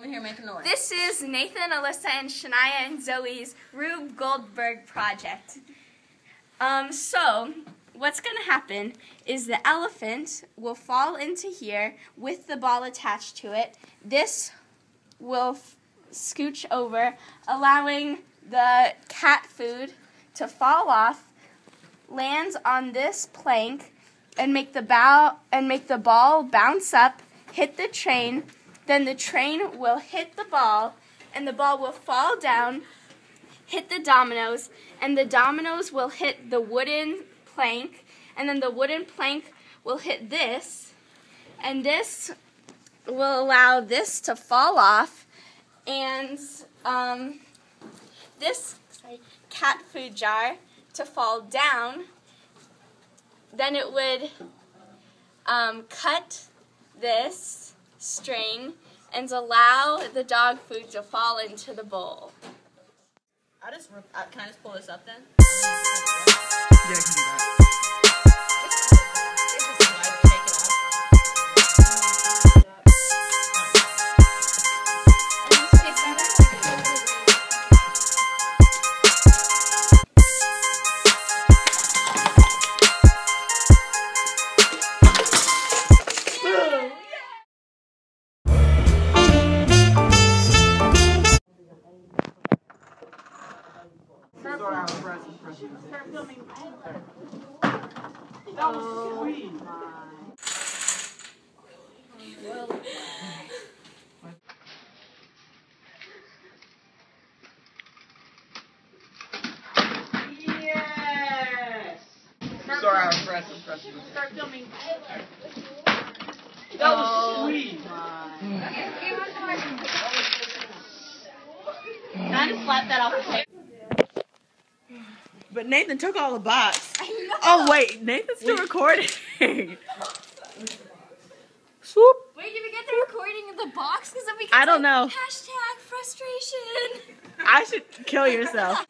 over here making noise. This is Nathan, Alyssa, and Shania and Zoe's Rube Goldberg project. So, what's going to happen is the elephant will fall into here with the ball attached to it. This will scooch over, allowing the cat food to fall off, lands on this plank, and make the ball bounce up, hit the train. Then the train will hit the ball, and the ball will fall down, hit the dominoes, and the dominoes will hit the wooden plank, and then the wooden plank will hit this, and this will allow this to fall off, and this cat food jar to fall down. Then it would cut this string and allow the dog food to fall into the bowl. Can I just pull this up then? Yeah, I can do that. Start filming. That was sweet. Yes. Sorry, press. Start filming. That was sweet. Can I just slap that off the table? But Nathan took all the box. I know. Oh wait, Nathan's still recording. Swoop. Wait, did we get the recording of the box? Because then we can I don't know. # frustration. I should kill yourself.